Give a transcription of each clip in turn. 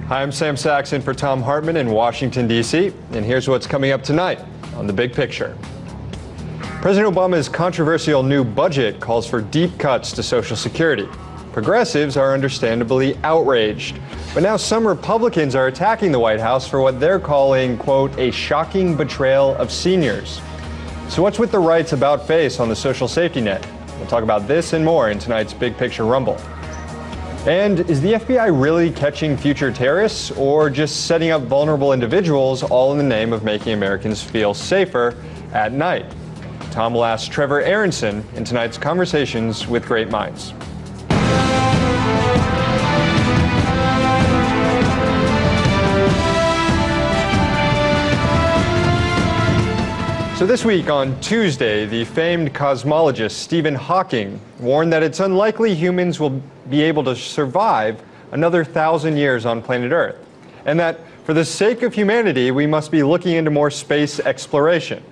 Hi, I'm Sam Saxon for Tom Hartman in Washington, D.C., and here's what's coming up tonight on The Big Picture. President Obama's controversial new budget calls for deep cuts to Social Security. Progressives are understandably outraged, but now some Republicans are attacking the White House for what they're calling, quote, a shocking betrayal of seniors. So what's with the right's about face on the social safety net? We'll talk about this and more in tonight's Big Picture Rumble. And is the FBI really catching future terrorists or just setting up vulnerable individuals all in the name of making Americans feel safer at night? Tom will ask Trevor Aronson in tonight's Conversations with Great Minds. So this week on Tuesday, the famed cosmologist Stephen Hawking warned that it's unlikely humans will be able to survive another 1,000 years on planet Earth, and that for the sake of humanity, we must be looking into more space exploration.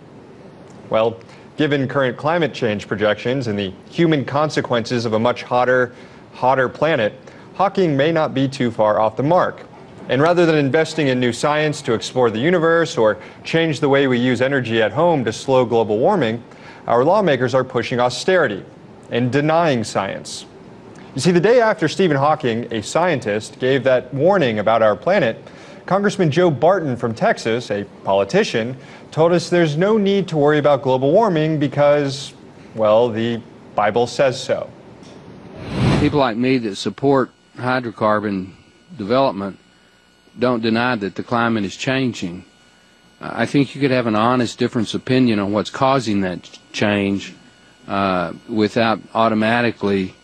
Well, given current climate change projections and the human consequences of a much hotter planet, Hawking may not be too far off the mark. And rather than investing in new science to explore the universe or change the way we use energy at home to slow global warming, our lawmakers are pushing austerity and denying science. You see, the day after Stephen Hawking, a scientist, gave that warning about our planet, Congressman Joe Barton from Texas, a politician, told us there's no need to worry about global warming because, well, the Bible says so. People like me that support hydrocarbon development don't deny that the climate is changing. I think you could have an honest difference opinion on what's causing that change without automatically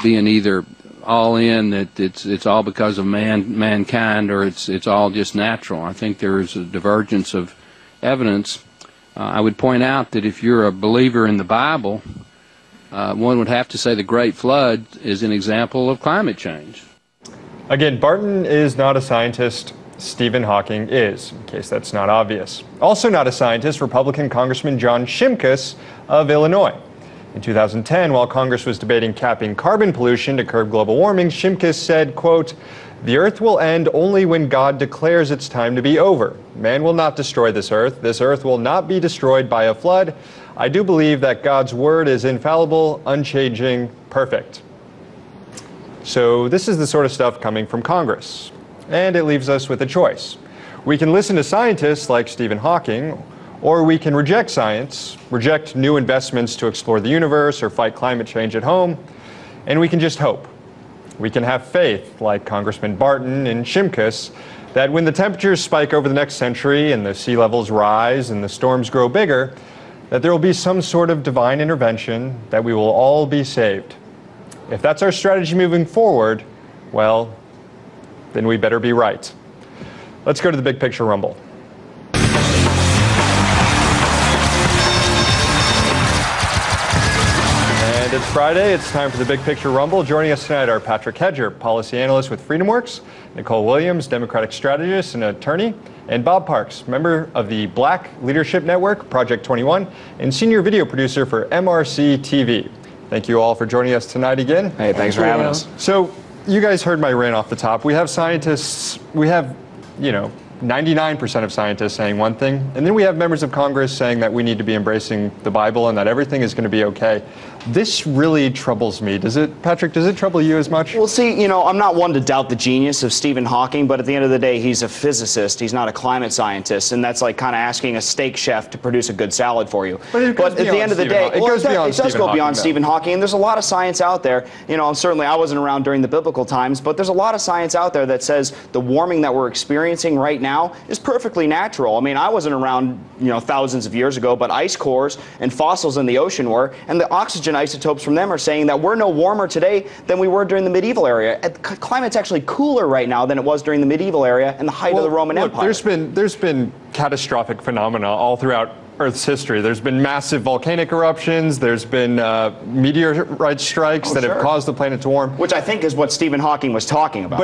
being either all in that it's all because of mankind or it's all just natural. I think there is a divergence of evidence. I would point out that if you're a believer in the Bible, one would have to say the Great Flood is an example of climate change. Again, Barton is not a scientist. Stephen Hawking is, in case that's not obvious. Also not a scientist, Republican Congressman John Shimkus of Illinois. In 2010, while Congress was debating capping carbon pollution to curb global warming, Shimkus said, quote, "The earth will end only when God declares it's time to be over. Man will not destroy this earth. This earth will not be destroyed by a flood. I do believe that God's word is infallible, unchanging, perfect." So this is the sort of stuff coming from Congress. And it leaves us with a choice. We can listen to scientists like Stephen Hawking, or we can reject science, reject new investments to explore the universe or fight climate change at home, and we can just hope. We can have faith, like Congressman Barton and Shimkus, that when the temperatures spike over the next century and the sea levels rise and the storms grow bigger, that there will be some sort of divine intervention, that we will all be saved. If that's our strategy moving forward, well, then we better be right. Let's go to the Big Picture Rumble. And it's Friday. It's time for the Big Picture Rumble. Joining us tonight are Patrick Hedger, policy analyst with FreedomWorks, Nicole Williams, Democratic strategist and attorney, and Bob Parks, member of the Black Leadership Network, Project 21, and senior video producer for MRC TV. Thank you all for joining us tonight again. Hey, thanks for having us. So you guys heard my rant off the top. We have scientists, we have, 99% of scientists saying one thing, and then we have members of Congress saying that we need to be embracing the Bible and that everything is going to be okay. This really troubles me. Patrick, does it trouble you as much? Well, see, I'm not one to doubt the genius of Stephen Hawking, but at the end of the day, he's a physicist. He's not a climate scientist, and that's like kind of asking a steak chef to produce a good salad for you. But at the end of the day, it does go beyond Stephen Hawking, and there's a lot of science out there. Certainly I wasn't around during the biblical times, but there's a lot of science out there that says the warming that we're experiencing right now is perfectly natural. I mean, I wasn't around, thousands of years ago, but ice cores and fossils in the ocean were, and the oxygen isotopes from them are saying that we're no warmer today than we were during the medieval era. Climate's actually cooler right now than it was during the medieval era and the height of the Roman Empire. There's been catastrophic phenomena all throughout Earth's history. There's been massive volcanic eruptions. There's been meteorite strikes that have caused the planet to warm. Which I think is what Stephen Hawking was talking about.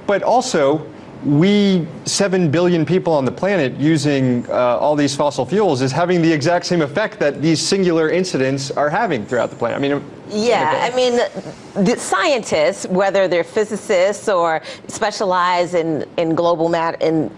But also, we 7 billion people on the planet using all these fossil fuels is having the exact same effect that these singular incidents are having throughout the planet. I mean, yeah, I mean, the scientists, whether they're physicists or specialize in global matter,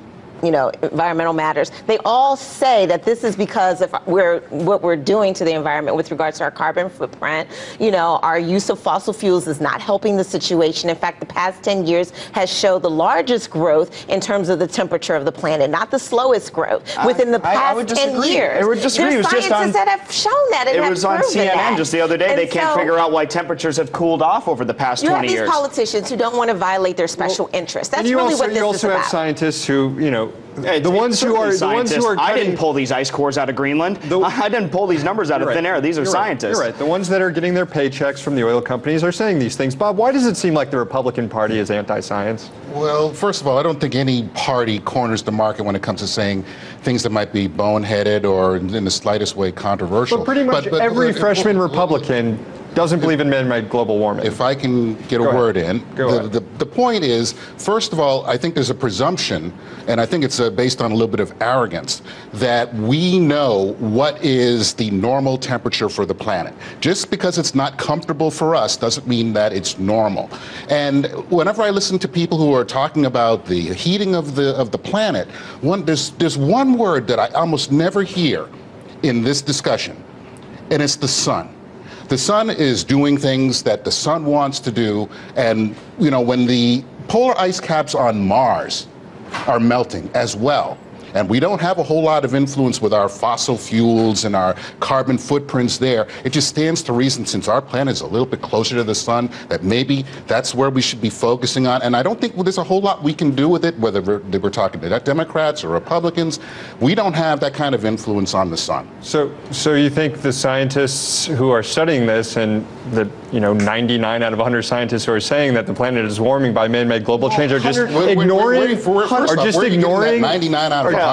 environmental matters, they all say that this is because of what we're doing to the environment with regards to our carbon footprint. Our use of fossil fuels is not helping the situation. In fact, the past 10 years has showed the largest growth in terms of the temperature of the planet, not the slowest growth within the past 10 years. I would disagree. There's scientists that have shown that and it was on CNN just the other day. They can't figure out why temperatures have cooled off over the past 20 years. You have these politicians who don't want to violate their special interests. That's really what this is about. You also have scientists who, the ones who are I didn't pull these ice cores out of Greenland. I didn't pull these numbers out of thin air. These are scientists. You're right. The ones that are getting their paychecks from the oil companies are saying these things. Bob, why does it seem like the Republican Party is anti-science? Well, first of all, I don't think any party corners the market when it comes to saying things that might be boneheaded or in the slightest way controversial. But pretty much every freshman Republican doesn't believe in man-made global warming. If I can get a word in, the point is, first of all, I think there's a presumption, and I think it's based on a little bit of arrogance, that we know what is the normal temperature for the planet. Just because it's not comfortable for us doesn't mean that it's normal. And whenever I listen to people who are talking about the heating of the planet, there's one word that I almost never hear in this discussion, and it's the sun. The sun is doing things that the sun wants to do, and when the polar ice caps on Mars are melting as well, and we don't have a whole lot of influence with our fossil fuels and our carbon footprints there, it just stands to reason, since our planet is a little bit closer to the sun, that maybe that's where we should be focusing on. And I don't think there's a whole lot we can do with it, whether we're talking to Democrats or Republicans. We don't have that kind of influence on the sun. So you think the scientists who are studying this, and the 99 out of 100 scientists who are saying that the planet is warming by man-made global change are just ignoring, 99 out of 100%,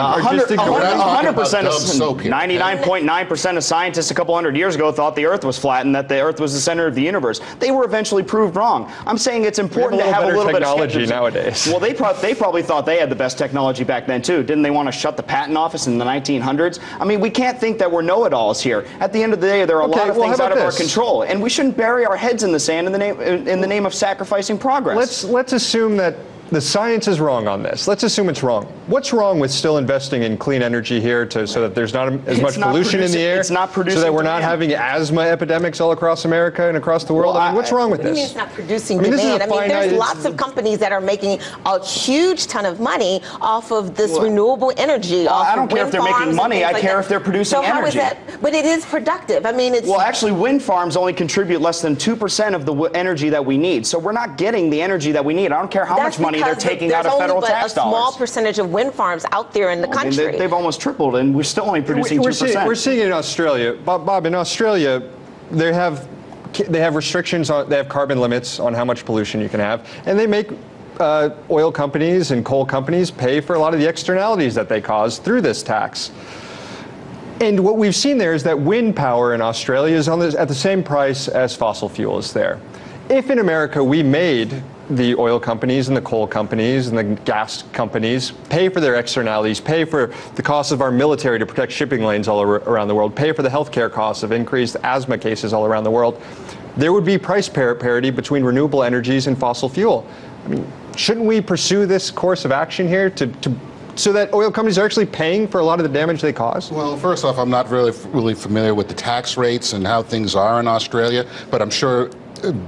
99.9% of scientists a couple hundred years ago thought the Earth was flat and that the Earth was the center of the universe. They were eventually proved wrong. I'm saying it's important to have a little bit of technology nowadays. Well, they probably thought they had the best technology back then too. Didn't they want to shut the patent office in the 1900s? I mean, we can't think that we're know-it-alls here. At the end of the day, there are a lot of things out of our control, and we shouldn't bury our heads in the sand in the name of sacrificing progress. Let's assume that the science is wrong on this. Let's assume it's wrong. What's wrong with still investing in clean energy here so that there's not as much pollution in the air? It's not producing. So that we're not having asthma epidemics all across America and across the world? What's wrong with this? It's not producing demand. There's lots of companies that are making a huge ton of money off of this renewable energy. I don't care if they're making money. I care if they're producing energy. So how is that? But it is productive. It's... Well, actually, wind farms only contribute less than 2% of the energy that we need. So we're not getting the energy that we need. I don't care how much money they're taking out of federal tax dollars. There's a small percentage of wind farms out there in the country. They've almost tripled, and we're still only producing 2%. We're seeing it in Australia. Bob, in Australia, they have restrictions on, they have carbon limits on how much pollution you can have, and they make oil companies and coal companies pay for a lot of the externalities that they cause through this tax. And what we've seen there is that wind power in Australia is at the same price as fossil fuels there. If in America we made the oil companies and the coal companies and the gas companies pay for their externalities, pay for the cost of our military to protect shipping lanes all around the world, pay for the healthcare costs of increased asthma cases all around the world, there would be price parity between renewable energies and fossil fuel. Shouldn't we pursue this course of action here so that oil companies are actually paying for a lot of the damage they cause? Well, first off, I'm not really familiar with the tax rates and how things are in Australia, but I'm sure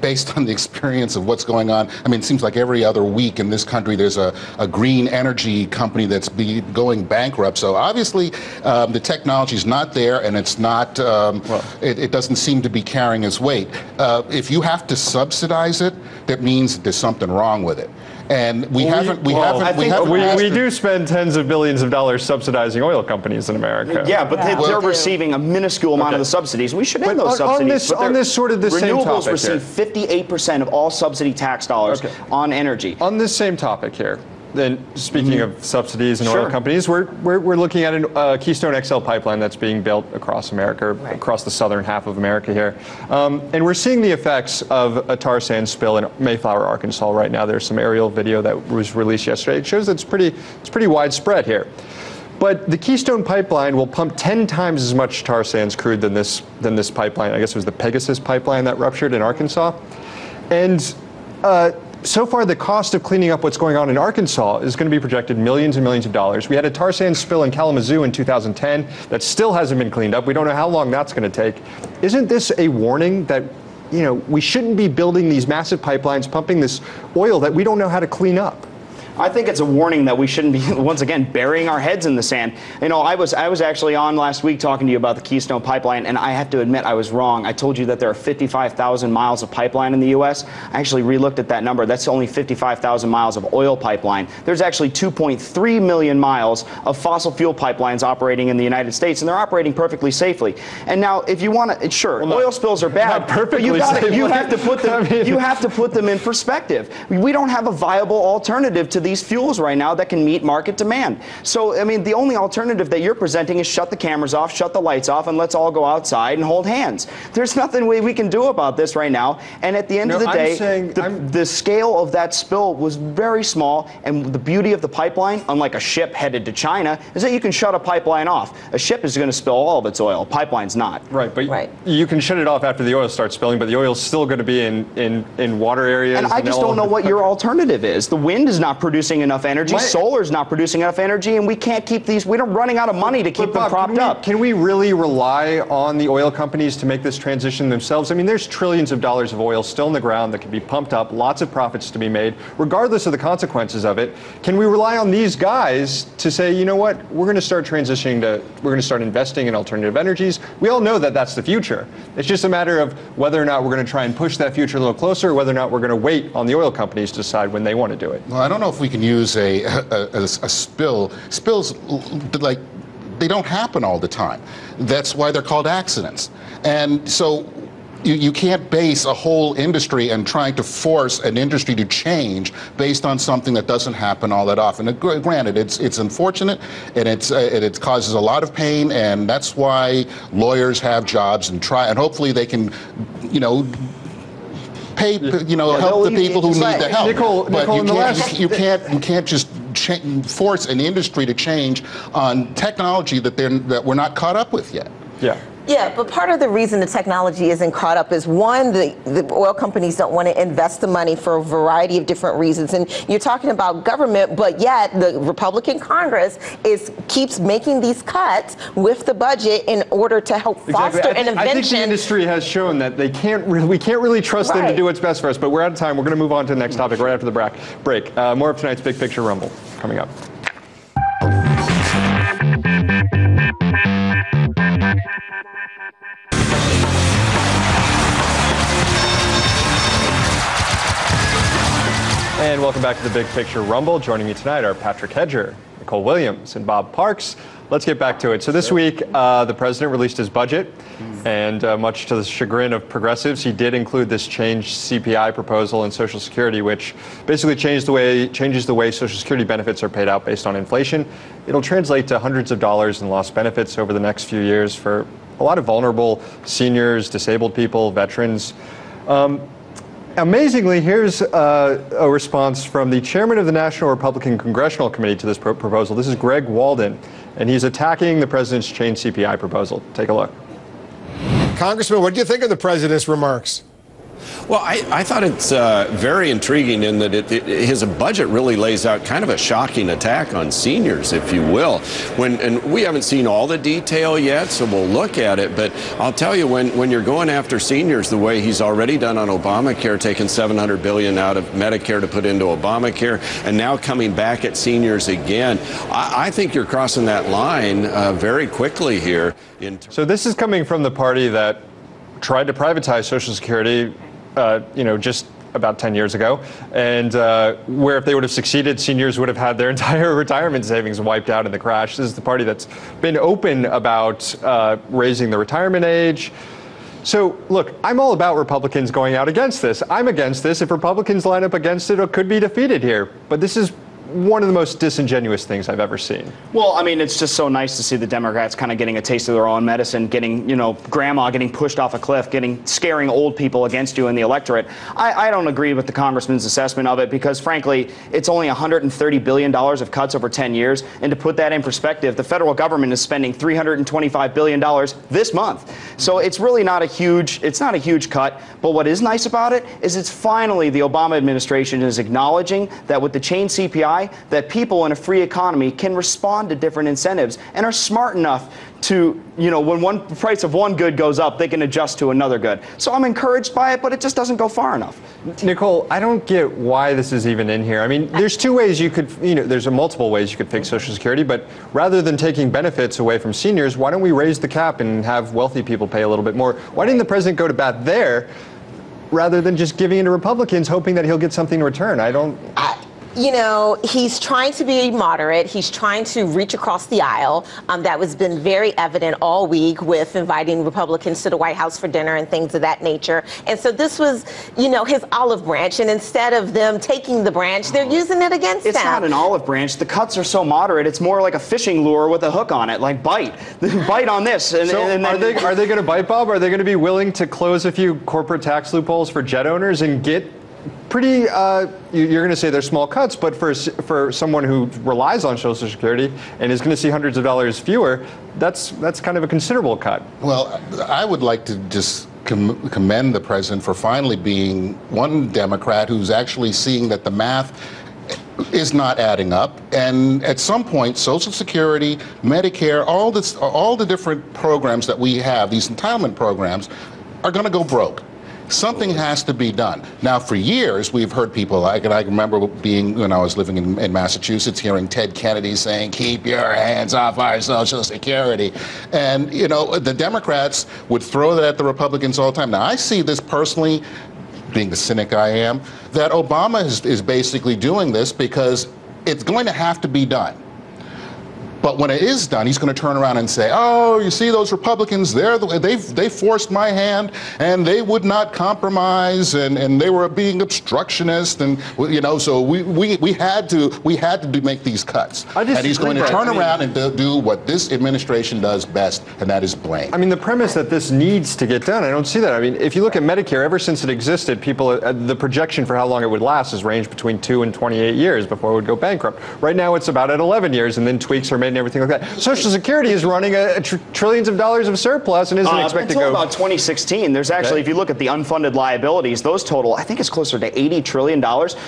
based on the experience of what's going on, it seems like every other week in this country there's a green energy company that's going bankrupt. So obviously the technology's not there, and it's not, it doesn't seem to be carrying its weight. If you have to subsidize it, that means there's something wrong with it. And we do spend tens of billions of dollars subsidizing oil companies in America. Yeah, but they're receiving a minuscule amount of the subsidies. We should end those subsidies. On this sort of the same topic, renewables receive 58% of all subsidy tax dollars on energy. On this same topic here, then speaking of subsidies and oil companies, we're looking at a Keystone XL pipeline that's being built across America, across the southern half of America here. And we're seeing the effects of a tar sand spill in Mayflower, Arkansas right now. There's some aerial video that was released yesterday. It shows it's pretty widespread here. But the Keystone pipeline will pump 10 times as much tar sands crude than this pipeline. I guess it was the Pegasus pipeline that ruptured in Arkansas. And so far, the cost of cleaning up what's going on in Arkansas is going to be projected millions and millions of dollars. We had a tar sand spill in Kalamazoo in 2010 that still hasn't been cleaned up. We don't know how long that's going to take. Isn't this a warning that, we shouldn't be building these massive pipelines, pumping this oil that we don't know how to clean up? I think it's a warning that we shouldn't be, once again, burying our heads in the sand. I was actually on last week talking to you about the Keystone Pipeline, and I have to admit I was wrong. I told you that there are 55,000 miles of pipeline in the U.S. I actually relooked at that number. That's only 55,000 miles of oil pipeline. There's actually 2.3 million miles of fossil fuel pipelines operating in the United States, and they're operating perfectly safely. And now, if you want to, sure, oil spills are bad, but you have to put them in perspective. We don't have a viable alternative to these fuels right now that can meet market demand. So, the only alternative that you're presenting is shut the cameras off, shut the lights off, and let's all go outside and hold hands. There's nothing we can do about this right now. And at the end of the day, the scale of that spill was very small. And the beauty of the pipeline, unlike a ship headed to China, is that you can shut a pipeline off. A ship is going to spill all of its oil. A pipeline's not. Right, but you can shut it off after the oil starts spilling, but the oil's still going to be in water areas. And I just don't know what your alternative is. The wind is not producing enough energy. Solar's not producing enough energy, and we can't keep these. We're running out of money to keep them propped up. Can we really rely on the oil companies to make this transition themselves? There's trillions of dollars of oil still in the ground that can be pumped up, lots of profits to be made, regardless of the consequences of it. Can we rely on these guys to say, you know what, we're going to start transitioning we're going to start investing in alternative energies? We all know that that's the future. It's just a matter of whether or not we're going to try and push that future a little closer, or whether or not we're going to wait on the oil companies to decide when they want to do it. Well, I don't know if we can use a spill. Spills, like, they don't happen all the time. That's why they're called accidents. And so you can't base a whole industry and trying to force an industry to change based on something that doesn't happen all that often. And granted, it's unfortunate, and it causes a lot of pain, and that's why lawyers have jobs and hopefully they can, pay, help the people who need the help. But you can't just force an industry to change on technology that we're not caught up with yet. Yeah, but part of the reason the technology isn't caught up is, one, the oil companies don't want to invest the money for a variety of different reasons. And you're talking about government, but yet the Republican Congress keeps making these cuts with the budget in order to help foster innovation. I think the industry has shown that we can't really trust them to do what's best for us. But we're out of time. We're going to move on to the next topic right after the break. More of tonight's Big Picture Rumble coming up. And welcome back to the Big Picture Rumble. Joining me tonight are Patrick Hedger, Nicole Williams, and Bob Parks. Let's get back to it. So this week, the president released his budget, and much to the chagrin of progressives, he did include this changed CPI proposal in Social Security, which basically changes the way Social Security benefits are paid out based on inflation. It'll translate to hundreds of dollars in lost benefits over the next few years for a lot of vulnerable seniors, disabled people, veterans. Amazingly, here's a response from the chairman of the National Republican Congressional Committee to this proposal. This is Greg Walden, and he's attacking the president's changed CPI proposal. Take a look. Congressman, what do you think of the president's remarks? Well, I thought it's very intriguing in that his budget really lays out kind of a shocking attack on seniors, if you will. And we haven't seen all the detail yet, so we'll look at it. But I'll tell you, when you're going after seniors the way he's already done on Obamacare, taking $700 billion out of Medicare to put into Obamacare, and now coming back at seniors again, I think you're crossing that line very quickly here. So this is coming from the party that tried to privatize Social Security just about 10 years ago, and where if they would have succeeded, seniors would have had their entire retirement savings wiped out in the crash. This is the party that's been open about raising the retirement age. So, look, I'm all about Republicans going out against this. I'm against this. If Republicans line up against it, it could be defeated here. But this is one of the most disingenuous things I've ever seen. Well, I mean, it's just so nice to see the Democrats kind of getting a taste of their own medicine, getting, grandma getting pushed off a cliff, scaring old people against you in the electorate. I don't agree with the congressman's assessment of it because, frankly, it's only $130 billion of cuts over 10 years. And to put that in perspective, the federal government is spending $325 billion this month. So it's really not a huge cut. But what is nice about it is it's finally the Obama administration is acknowledging that with the chain CPI, that people in a free economy can respond to different incentives and are smart enough to, when one price of one good goes up, they can adjust to another good. So I'm encouraged by it, but it just doesn't go far enough. Nicole, I don't get why this is even in here. I mean, there's two ways you could, there's multiple ways you could fix Social Security, but rather than taking benefits away from seniors, why don't we raise the cap and have wealthy people pay a little bit more? Why didn't the president go to bat there rather than just giving it to Republicans, hoping that he'll get something in return? He's trying to be moderate. He's trying to reach across the aisle. That has been very evident all week with inviting Republicans to the White House for dinner and things of that nature. And so this was, his olive branch. And instead of them taking the branch, they're using it against It's them. not an olive branch. The cuts are so moderate. It's more like a fishing lure with a hook on it, like bite. Bite on this. And are they going to bite, Bob? Are they going to be willing to close a few corporate tax loopholes for jet owners and get pretty, you're going to say they're small cuts, but for someone who relies on Social Security and is going to see hundreds of dollars fewer, that's kind of a considerable cut. Well, I would like to just commend the president for finally being one Democrat who's actually seeing that the math is not adding up, and at some point Social Security, Medicare, all the different programs that we have, these entitlement programs, are going to go broke. Something has to be done. Now, for years, we've heard people, I remember when I was living in Massachusetts, hearing Ted Kennedy saying, keep your hands off our Social Security. And, the Democrats would throw that at the Republicans all the time. Now, I see this personally, being the cynic I am, that Obama is basically doing this because it's going to have to be done. But when it is done, he's going to turn around and say, oh, you see those Republicans, they forced my hand and they would not compromise and they were being obstructionist and, so we had to make these cuts. And he's going to turn around and do what this administration does best, and that is blame. I mean, the premise that this needs to get done, I don't see that. I mean, if you look at Medicare, ever since it existed, the projection for how long it would last has ranged between 2 and 28 years before it would go bankrupt. Right now, it's about at 11 years, and then tweaks are made and everything like that. Social Security is running trillions of dollars of surplus and isn't expected to go. Until about 2016, there's actually, if you look at the unfunded liabilities, those total, I think it's closer to $80 trillion.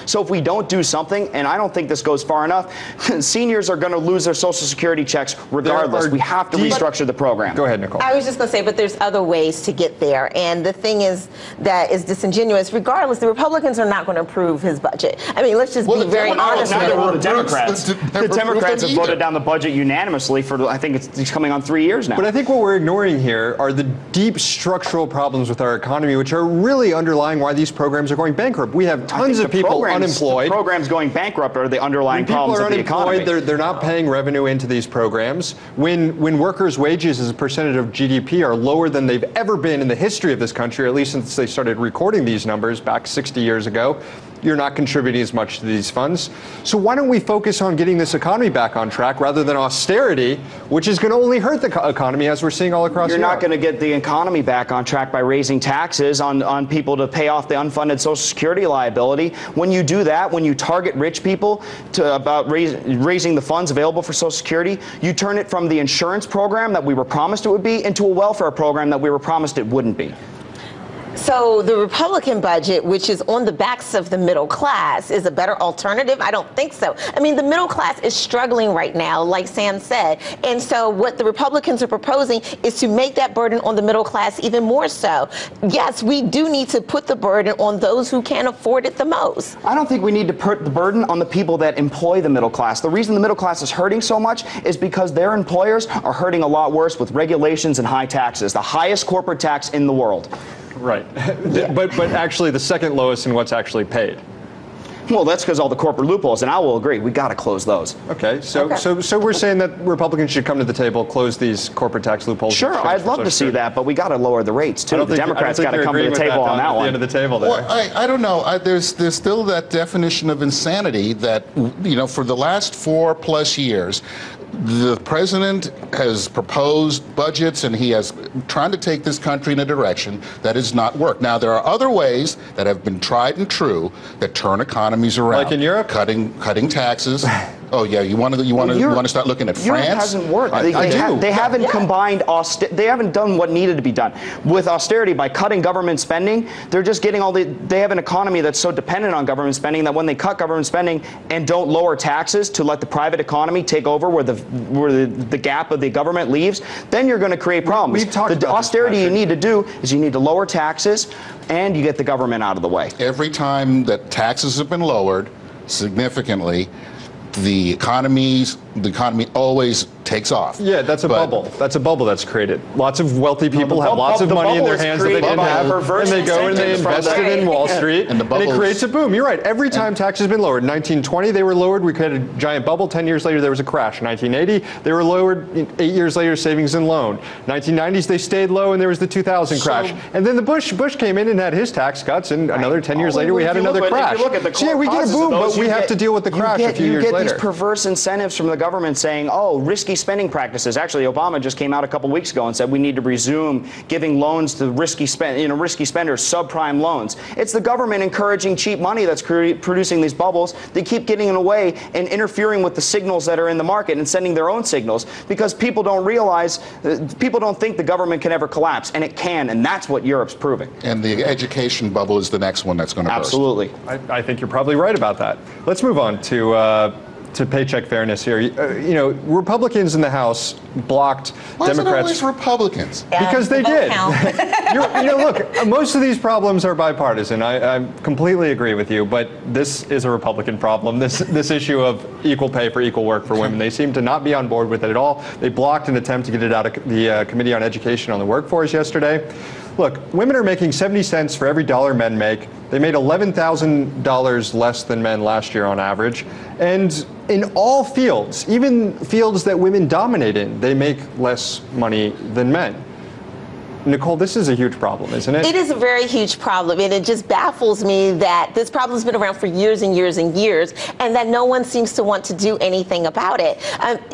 So if we don't do something, and I don't think this goes far enough, seniors are going to lose their Social Security checks regardless. We have to restructure the program. Go ahead, Nicole. I was just going to say, but there's other ways to get there. And the thing is that is disingenuous. Regardless, the Republicans are not going to approve his budget. I mean, let's just be very honest with it. The Democrats. The Democrats have voted down the budget unanimously for, I think it's coming on 3 years now. But I think what we're ignoring here are the deep structural problems with our economy, which are really underlying why these programs are going bankrupt. We have tons of people unemployed. The programs going bankrupt are the underlying problems of the economy. People are unemployed, they're not paying revenue into these programs. When workers' wages as a percentage of GDP are lower than they've ever been in the history of this country, at least since they started recording these numbers back 60 years ago, you're not contributing as much to these funds. So why don't we focus on getting this economy back on track rather than austerity, which is going to only hurt the economy, as we're seeing all across Europe. You're not going to get the economy back on track by raising taxes on people to pay off the unfunded Social Security liability. When you do that, when you target rich people about raising the funds available for Social Security, you turn it from the insurance program that we were promised it would be into a welfare program that we were promised it wouldn't be. So the Republican budget, which is on the backs of the middle class, is a better alternative? I don't think so. I mean, the middle class is struggling right now, like Sam said. And so what the Republicans are proposing is to make that burden on the middle class even more so. Yes, we do need to put the burden on those who can't afford it the most. I don't think we need to put the burden on the people that employ the middle class. The reason the middle class is hurting so much is because their employers are hurting a lot worse with regulations and high taxes, the highest corporate tax in the world. Right. Yeah. But actually the second lowest in what's actually paid. Well, that's because all the corporate loopholes, and I will agree, we got to close those. Okay, so we're saying that Republicans should come to the table, close these corporate tax loopholes. Sure, I'd love to see that, but we got to lower the rates too. The Democrats got to come to the table on that one. At the end of the table there. Well, I don't know. There's still that definition of insanity that, you know, for the last 4+ years, the president has proposed budgets and he has trying to take this country in a direction that has not worked. Now, there are other ways that have been tried and true that turn economies around. Like in Europe? Cutting taxes. Oh yeah, you want to start looking at France? Europe hasn't worked. They haven't combined they haven't done what needed to be done with austerity by cutting government spending. They're just getting they have an economy that's so dependent on government spending that when they cut government spending and don't lower taxes to let the private economy take over where the gap of the government leaves, then you're going to create problems. The austerity you need to do is you need to lower taxes and you get the government out of the way. Every time that taxes have been lowered significantly, the economy always takes off. Yeah, that's a bubble. That's a bubble that's created. Lots of wealthy people have lots of money in their hands that they didn't have, and they go and they invest it in Wall Street, and it creates a boom. You're right. Every time taxes have been lowered, in 1920 they were lowered, we created a giant bubble. 10 years later there was a crash. In 1980 they were lowered. 8 years later, savings and loan. 1990s they stayed low, and there was the 2000 crash. And then the Bush came in and had his tax cuts, and another 10 years later we had another crash. So yeah, we get a boom, but we have to deal with the crash a few years later. You get these perverse incentives from the government saying, oh, risky spending practices. Actually, Obama just came out a couple weeks ago and said we need to resume giving loans to risky spenders, subprime loans. It's the government encouraging cheap money that's producing these bubbles. They keep getting in the way and interfering with the signals that are in the market and sending their own signals because people don't realize, people don't think the government can ever collapse, and it can, and that's what Europe's proving. And the education bubble is the next one that's going to burst. Absolutely. I think you're probably right about that. Let's move on to paycheck fairness here. Republicans in the House blocked Democrats. Why is it always Republicans? Because they did. Look, most of these problems are bipartisan. I completely agree with you, but this is a Republican problem. This issue of equal pay for equal work for women. They seem to not be on board with it at all. They blocked an attempt to get it out of the Committee on Education on the Workforce yesterday. Look, women are making 70 cents for every dollar men make. They made $11,000 less than men last year on average. And in all fields, even fields that women dominate in, they make less money than men. Nicole, this is a huge problem, isn't it? It is a very huge problem, and it just baffles me that this problem has been around for years and years and years, and that no one seems to want to do anything about it.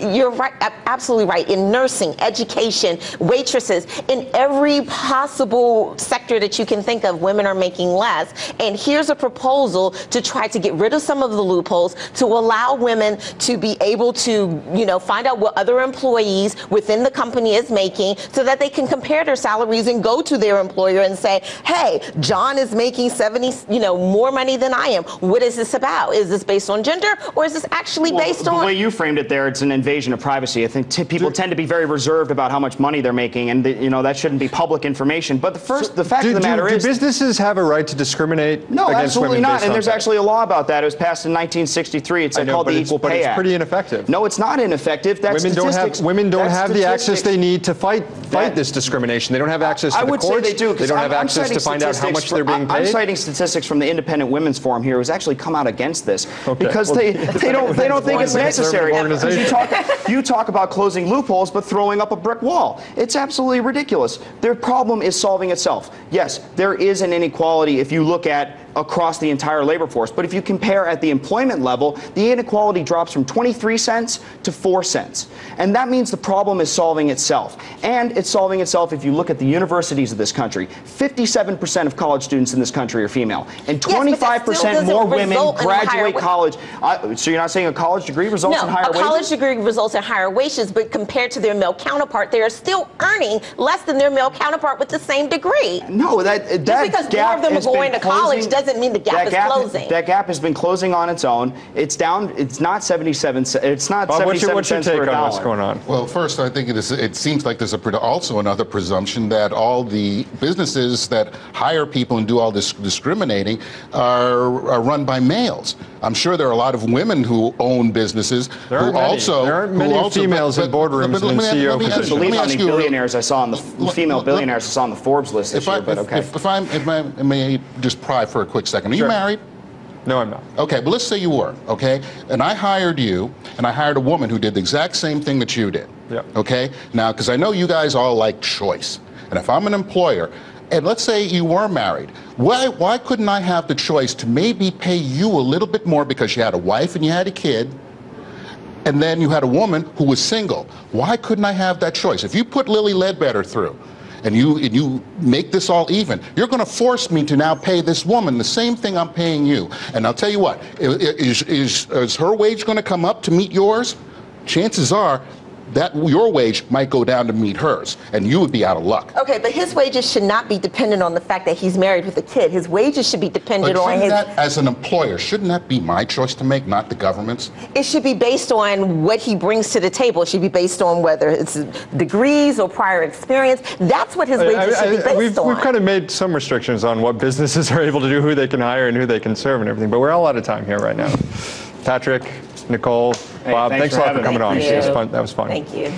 You're right, absolutely right. In nursing, education, waitresses, in every possible sector that you can think of, women are making less. And here's a proposal to try to get rid of some of the loopholes, to allow women to be able to, find out what other employees within the company is making, so that they can compare their salaries and go to their employer and say, hey, John is making 70, more money than I am. What is this about? Is this based on gender, or is this actually based on... The way you framed it there, it's an invasion of privacy. I think people tend to be very reserved about how much money they're making, and that shouldn't be public information. But the fact of the matter is... Do businesses have a right to discriminate against women? No, absolutely not. And there's actually a law about that. It was passed in 1963. It's called the Equal Pay Act. But it's pretty ineffective. No, it's not ineffective. That's statistics. Women don't have the access they need to fight this discrimination. They don't have access to the courts. I would say they do. They don't have access to find out how much they're being paid. I'm citing statistics from the Independent Women's Forum here, who's actually come out against this because they don't think it's necessary. You talk about closing loopholes, but throwing up a brick wall. It's absolutely ridiculous. Their problem is solving itself. Yes, there is an inequality if you look at across the entire labor force. But if you compare at the employment level, the inequality drops from 23 cents to 4 cents. And that means the problem is solving itself. And it's solving itself if you look at the universities of this country. 57% of college students in this country are female. And 25% more women graduate college. So you're not saying a college degree results in higher wages? No, a college degree results in higher wages, but compared to their male counterpart, they are still earning less than their male counterpart with the same degree. No, just because more of them are going to college doesn't mean the gap is closing. That gap has been closing on its own. It's down. It's not 77 cents. It's not Bob, 77 cents per dollar. What's going on? Well, first, I think it seems like there's also another presumption that all the businesses that hire people and do all this discriminating are run by males. I'm sure there are a lot of women who own businesses there aren't many females in boardrooms and in CEO positions. I believe how many billionaires I saw on the female billionaires I saw on the Forbes list this year. But okay. If I may just pry for a quick second. Are you married? No, I'm not. Okay, but let's say you were, okay? And I hired you, and I hired a woman who did the exact same thing that you did. Yep. Okay? Now, because I know you guys all like choice. And if I'm an employer, and let's say you were married, why couldn't I have the choice to maybe pay you a little bit more because you had a wife and you had a kid, and then you had a woman who was single? Why couldn't I have that choice? If you put Lily Ledbetter through, and you make this all even, you're going to force me to now pay this woman the same thing I'm paying you. And I'll tell you what, is her wage going to come up to meet yours? Chances are that your wage might go down to meet hers, and you would be out of luck. Okay, but his wages should not be dependent on the fact that he's married with a kid. His wages should be dependent on his... As an employer, shouldn't that be my choice to make, not the government's? It should be based on what he brings to the table. It should be based on whether it's degrees or prior experience. That's what his wages should be based on. We've kind of made some restrictions on what businesses are able to do, who they can hire, and who they can serve, and everything. But we're all out of time here right now. Patrick, Nicole, Bob, thanks a lot for coming on. That was fun. Thank you.